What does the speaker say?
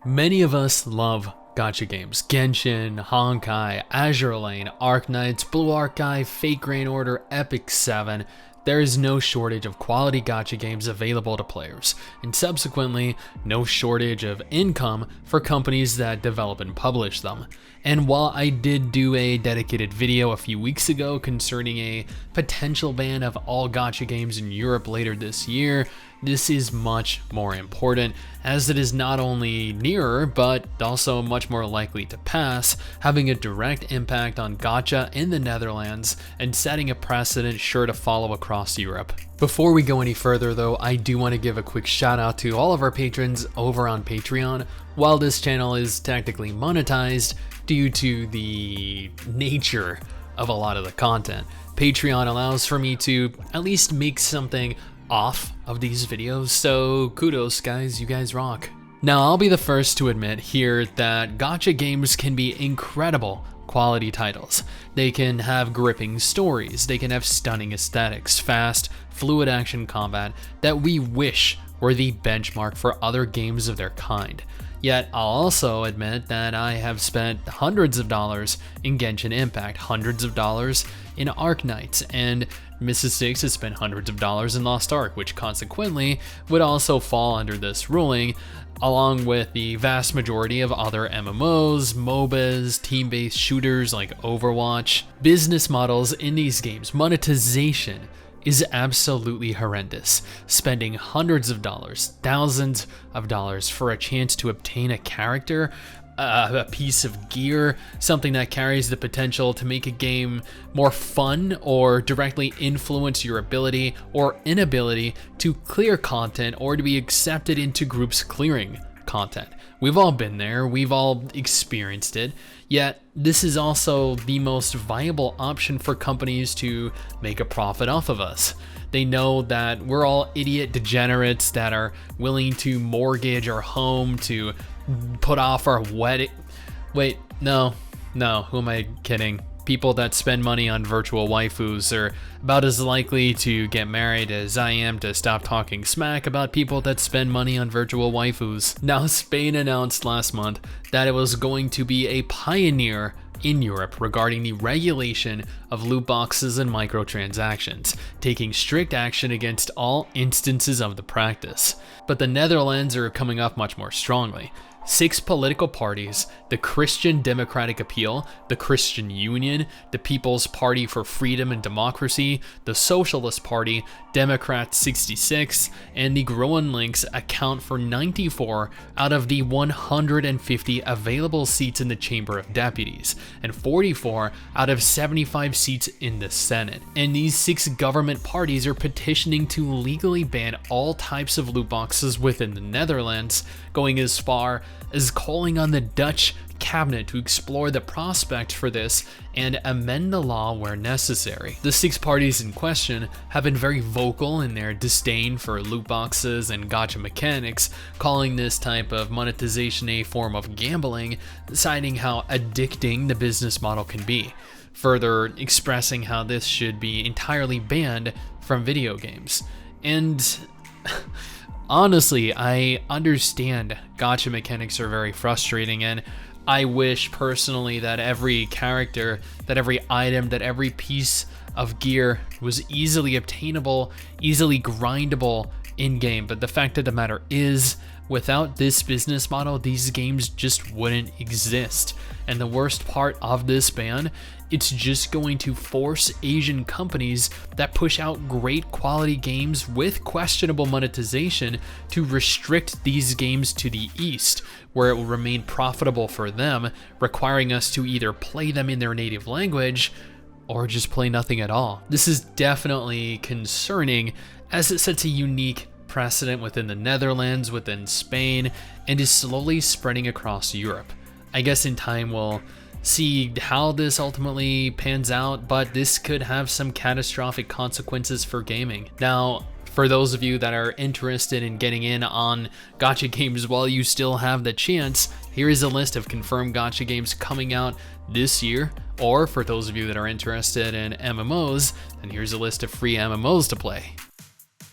Many of us love gacha games. Genshin, Honkai, Azure Lane, Arknights, Blue Archive, Fate Grand Order, Epic 7. There is no shortage of quality gacha games available to players, and subsequently, no shortage of income for companies that develop and publish them. And while I did do a dedicated video a few weeks ago concerning a potential ban of all gacha games in Europe later this year, this is much more important, as it is not only nearer, but also much more likely to pass, having a direct impact on gacha in the Netherlands and setting a precedent sure to follow across Europe. Before we go any further though, I do want to give a quick shout out to all of our patrons over on Patreon. While this channel is technically monetized due to the nature of a lot of the content, Patreon allows for me to at least make something off of these videos, so kudos guys, you guys rock. Now I'll be the first to admit here that gacha games can be incredible quality titles. They can have gripping stories, they can have stunning aesthetics, fast, fluid action combat that we wish were the benchmark for other games of their kind. Yet I'll also admit that I have spent hundreds of dollars in Genshin Impact, hundreds of dollars in Arknights, and Mrs. Stix has spent hundreds of dollars in Lost Ark, which consequently would also fall under this ruling, along with the vast majority of other MMOs, MOBAs, team-based shooters like Overwatch. Business models in these games, monetization, is absolutely horrendous. Spending hundreds of dollars, thousands of dollars for a chance to obtain a character, a piece of gear, something that carries the potential to make a game more fun or directly influence your ability or inability to clear content or to be accepted into groups clearing content. We've all been there, we've all experienced it, yet this is also the most viable option for companies to make a profit off of us. They know that we're all idiot degenerates that are willing to mortgage our home, to put off our wedding. Wait, no, who am I kidding? People that spend money on virtual waifus are about as likely to get married as I am to stop talking smack about people that spend money on virtual waifus. Now, Spain announced last month that it was going to be a pioneer in Europe regarding the regulation of loot boxes and microtransactions, taking strict action against all instances of the practice. But the Netherlands are coming up much more strongly. 6 political parties, the Christian Democratic Appeal, the Christian Union, the People's Party for Freedom and Democracy, the Socialist Party, Democrat 66, and the GroenLinks account for 94 out of the 150 available seats in the Chamber of Deputies, and 44 out of 75 seats in the Senate. And these 6 government parties are petitioning to legally ban all types of loot boxes within the Netherlands, going as far as calling on the Dutch cabinet to explore the prospect for this and amend the law where necessary. The 6 parties in question have been very vocal in their disdain for loot boxes and gacha mechanics, calling this type of monetization a form of gambling, citing how addicting the business model can be, further expressing how this should be entirely banned from video games. And honestly, I understand gacha mechanics are very frustrating, and I wish personally that every character, that every item, that every piece of gear was easily obtainable, easily grindable in-game. But the fact of the matter is, without this business model, these games just wouldn't exist. And the worst part of this ban, it's just going to force Asian companies that push out great quality games with questionable monetization to restrict these games to the East, where it will remain profitable for them, requiring us to either play them in their native language or just play nothing at all. This is definitely concerning, as it sets a unique precedent within the Netherlands, within Spain, and is slowly spreading across Europe. I guess in time we'll see how this ultimately pans out, but this could have some catastrophic consequences for gaming. Now, for those of you that are interested in getting in on gacha games while you still have the chance, here is a list of confirmed gacha games coming out this year. Or for those of you that are interested in MMOs, then here's a list of free MMOs to play.